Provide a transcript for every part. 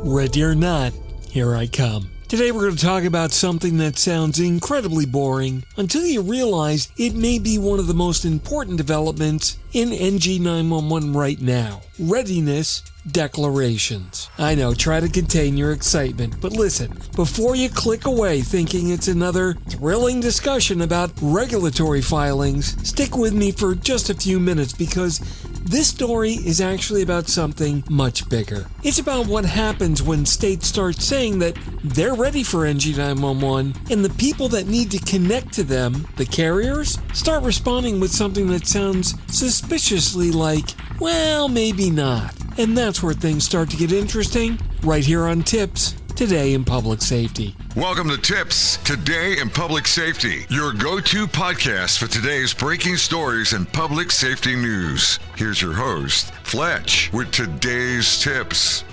Ready or not, here I come. Today we're going to talk about something that sounds incredibly boring until you realize it may be one of the most important developments in NG911 right now. Readiness Declarations. I know, try to contain your excitement, but listen, before you click away thinking it's another thrilling discussion about regulatory filings, stick with me for just a few minutes because this story is actually about something much bigger. It's about what happens when states start saying that they're ready for NG911 and the people that need to connect to them, the carriers, start responding with something that sounds suspiciously like, well, maybe not. And that's where things start to get interesting, right here on TiPS, Today in Public Safety. Welcome to TiPS, Today in Public Safety, your go-to podcast for today's breaking stories and public safety news. Here's your host, Fletch, with today's tips.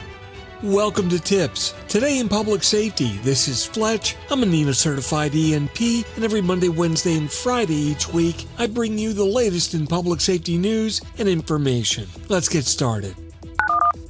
Welcome to TiPS, Today in Public Safety. This is Fletch. I'm a NENA certified ENP, and every Monday, Wednesday, and Friday each week, I bring you the latest in public safety news and information. Let's get started.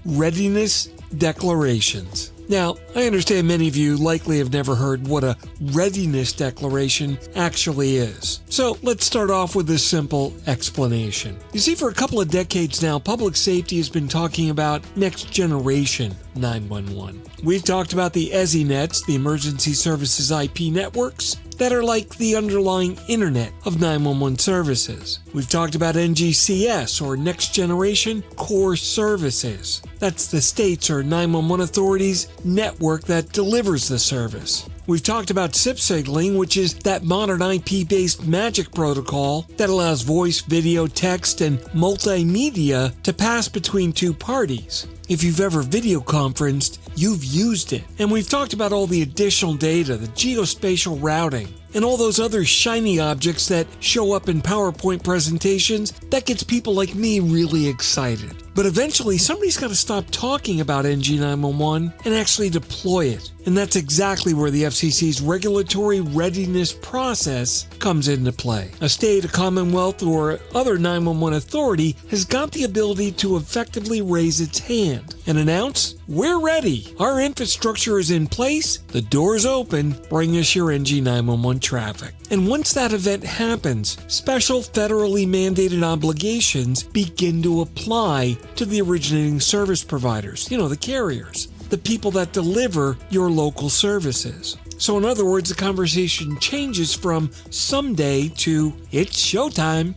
Readiness Declarations. Now, I understand many of you likely have never heard what a readiness declaration actually is. So let's start off with a simple explanation. You see, for a couple of decades now, public safety has been talking about next generation 911. We've talked about the EZNets, the Emergency Services IP networks, that are like the underlying internet of 911 services. We've talked about NGCS, or Next Generation Core Services. That's the state's or 911 authorities' network that delivers the service. We've talked about SIP signaling, which is that modern IP-based magic protocol that allows voice, video, text, and multimedia to pass between two parties. If you've ever video conferenced, you've used it. And we've talked about all the additional data, the geospatial routing, and all those other shiny objects that show up in PowerPoint presentations that gets people like me really excited. But eventually, somebody's got to stop talking about NG911 and actually deploy it. And that's exactly where the FCC's regulatory readiness process comes into play. A state, a commonwealth, or other 911 authority has got the ability to effectively raise its hand and announce, "We're ready. Our infrastructure is in place. The door's open. Bring us your NG911 traffic." And once that event happens, special federally mandated obligations begin to apply to the originating service providers, the carriers, the people that deliver your local services. So in other words, the conversation changes from someday to it's showtime.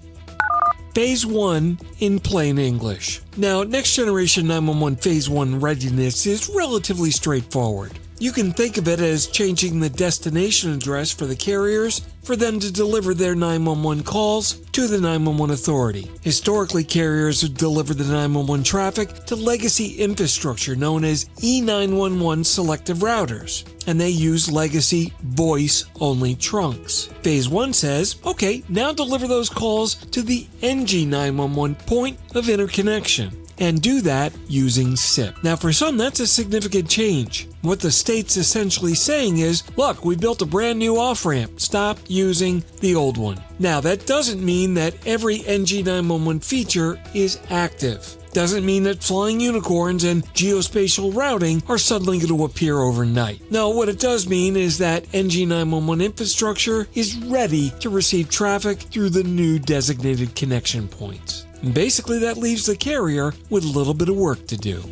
Phase 1 in plain English. Now, Next Generation 911 Phase 1 readiness is relatively straightforward. You can think of it as changing the destination address for the carriers for them to deliver their 911 calls to the 911 authority. Historically, carriers have delivered the 911 traffic to legacy infrastructure known as E911 selective routers, and they use legacy voice-only trunks. Phase 1 says, okay, now deliver those calls to the NG911 point of interconnection, and do that using SIP. Now, for some, that's a significant change. What the state's essentially saying is, look, we built a brand new off-ramp. Stop using the old one. Now, that doesn't mean that every NG911 feature is active. Doesn't mean that flying unicorns and geospatial routing are suddenly going to appear overnight. No, what it does mean is that NG911 infrastructure is ready to receive traffic through the new designated connection points. And basically, that leaves the carrier with a little bit of work to do.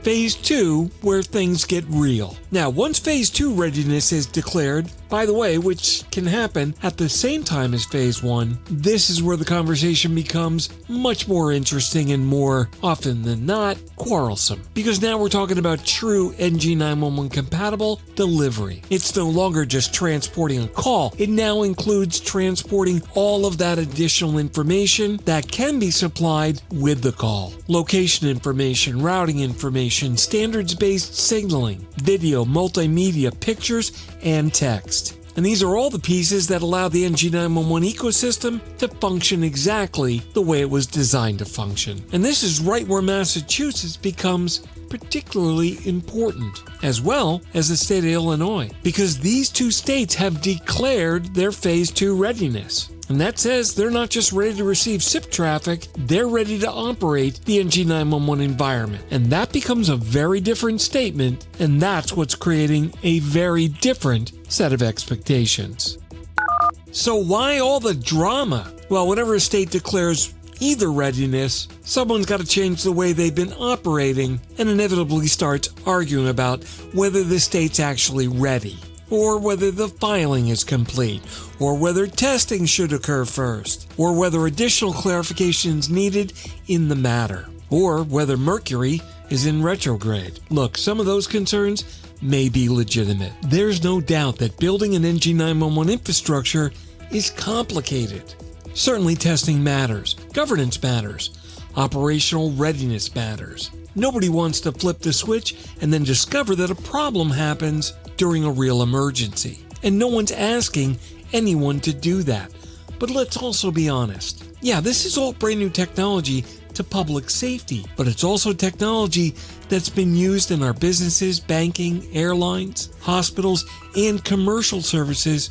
Phase 2, where things get real. Now, once Phase 2 readiness is declared, by the way, which can happen at the same time as Phase 1, this is where the conversation becomes much more interesting and more often than not, quarrelsome. Because now we're talking about true NG911 compatible delivery. It's no longer just transporting a call. It now includes transporting all of that additional information that can be supplied with the call. Location information, routing information, standards-based signaling, video, multimedia, pictures, and text. And these are all the pieces that allow the NG911 ecosystem to function exactly the way it was designed to function. And this is right where Massachusetts becomes particularly important, as well as the state of Illinois, because these two states have declared their Phase 2 readiness. And that says they're not just ready to receive SIP traffic, they're ready to operate the NG911 environment. And that becomes a very different statement, and that's what's creating a very different set of expectations. So why all the drama? Well, whenever a state declares either readiness, someone's got to change the way they've been operating and inevitably starts arguing about whether the state's actually ready, or whether the filing is complete, or whether testing should occur first, or whether additional clarification is needed in the matter, or whether Mercury is in retrograde. Look, some of those concerns may be legitimate. There's no doubt that building an NG911 infrastructure is complicated. Certainly testing matters, governance matters, operational readiness matters. Nobody wants to flip the switch and then discover that a problem happens during a real emergency. And no one's asking anyone to do that. But let's also be honest. Yeah, this is all brand new technology to public safety, but it's also technology that's been used in our businesses, banking, airlines, hospitals, and commercial services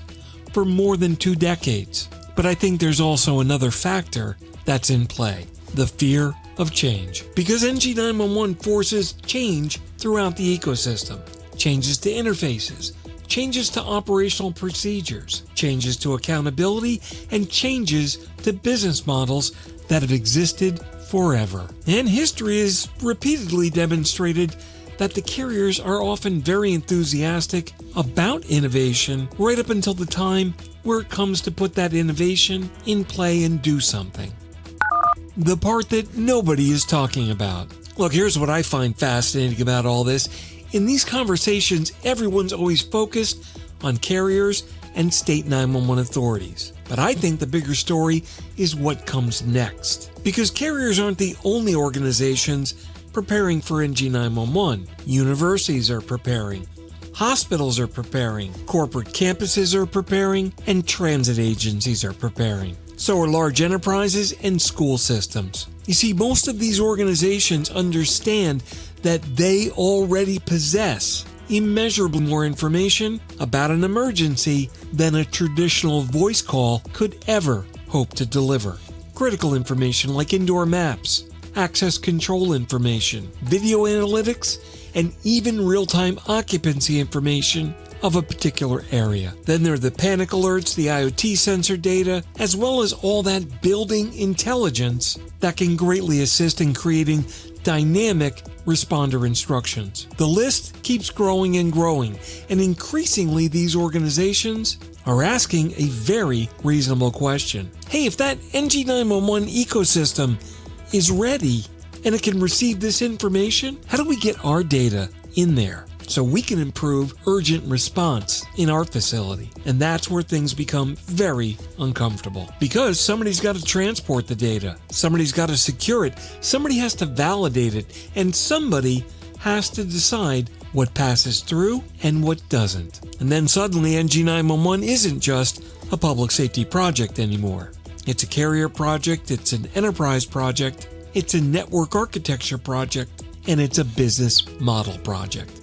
for more than 2 decades. But I think there's also another factor that's in play: the fear of change. Because NG911 forces change throughout the ecosystem. Changes to interfaces, changes to operational procedures, changes to accountability, and changes to business models that have existed forever. And history has repeatedly demonstrated that the carriers are often very enthusiastic about innovation right up until the time where it comes to put that innovation in play and do something. The part that nobody is talking about. Look, here's what I find fascinating about all this. In these conversations, everyone's always focused on carriers and state 911 authorities. But I think the bigger story is what comes next. Because carriers aren't the only organizations preparing for NG911. Universities are preparing, hospitals are preparing, corporate campuses are preparing, and transit agencies are preparing. So are large enterprises and school systems. You see, most of these organizations understand that they already possess immeasurably more information about an emergency than a traditional voice call could ever hope to deliver. Critical information like indoor maps, access control information, video analytics, and even real-time occupancy information of a particular area. Then there are the panic alerts, the IoT sensor data, as well as all that building intelligence that can greatly assist in creating dynamic responder instructions. The list keeps growing and growing, and increasingly these organizations are asking a very reasonable question. Hey, if that NG911 ecosystem is ready and it can receive this information, how do we get our data in there so we can improve urgent response in our facility? And that's where things become very uncomfortable, because somebody's got to transport the data, somebody's got to secure it, somebody has to validate it, and somebody has to decide what passes through and what doesn't. And then suddenly NG911 isn't just a public safety project anymore. It's a carrier project, it's an enterprise project, it's a network architecture project, and it's a business model project.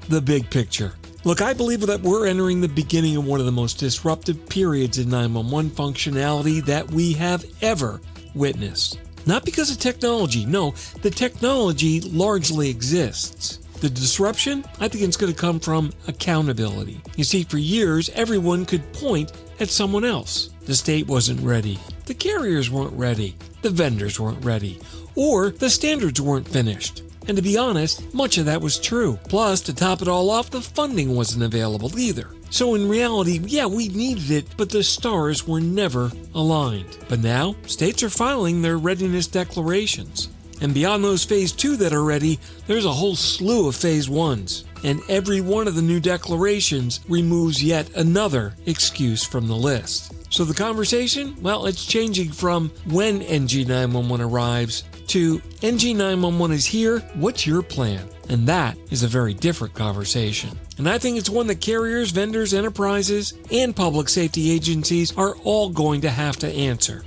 The big picture. Look, I believe that we're entering the beginning of one of the most disruptive periods in 911 functionality that we have ever witnessed. Not because of technology. No, the technology largely exists. The disruption, I think it's going to come from accountability. You see, for years, everyone could point at someone else. The state wasn't ready. The carriers weren't ready. The vendors weren't ready. Or the standards weren't finished. And to be honest, much of that was true. Plus, to top it all off, the funding wasn't available either. So in reality, yeah, we needed it, but the stars were never aligned. But now, states are filing their readiness declarations. And beyond those Phase 2 that are ready, there's a whole slew of Phase 1s. And every one of the new declarations removes yet another excuse from the list. So the conversation, well, it's changing from when NG911 arrives to NG911 is here, what's your plan? And that is a very different conversation. And I think it's one that carriers, vendors, enterprises, and public safety agencies are all going to have to answer.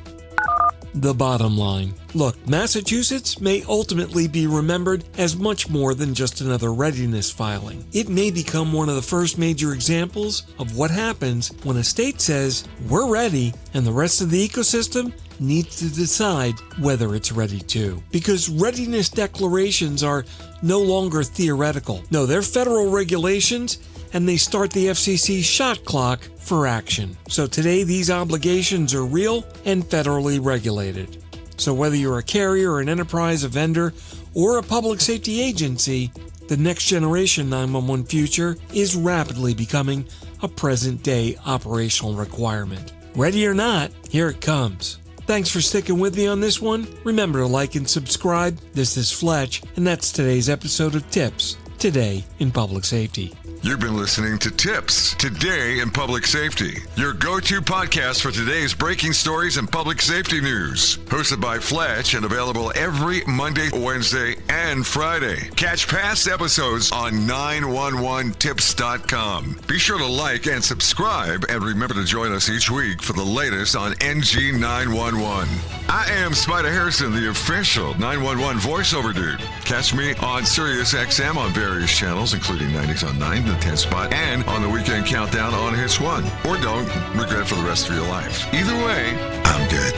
The bottom line. Look, Massachusetts may ultimately be remembered as much more than just another readiness filing. It may become one of the first major examples of what happens when a state says, we're ready, and the rest of the ecosystem needs to decide whether it's ready too. Because readiness declarations are no longer theoretical. No, they're federal regulations, and they start the FCC shot clock for action. So today, these obligations are real and federally regulated. So whether you're a carrier, an enterprise, a vendor, or a public safety agency, the next generation 911 future is rapidly becoming a present-day operational requirement. Ready or not, here it comes. Thanks for sticking with me on this one. Remember to like and subscribe. This is Fletch, and that's today's episode of TiPS, Today in Public Safety. You've been listening to TiPS, Today in Public Safety, your go-to podcast for today's breaking stories and public safety news. Hosted by Fletch and available every Monday, Wednesday, and Friday. Catch past episodes on 911tips.com. Be sure to like and subscribe, and remember to join us each week for the latest on NG911. I am Spider Harrison, the official 911 voiceover dude. Catch me on Sirius XM on various channels, including 90s on 9, the 10 spot, and on the weekend countdown on Hits 1. Or don't regret it for the rest of your life. Either way, I'm good.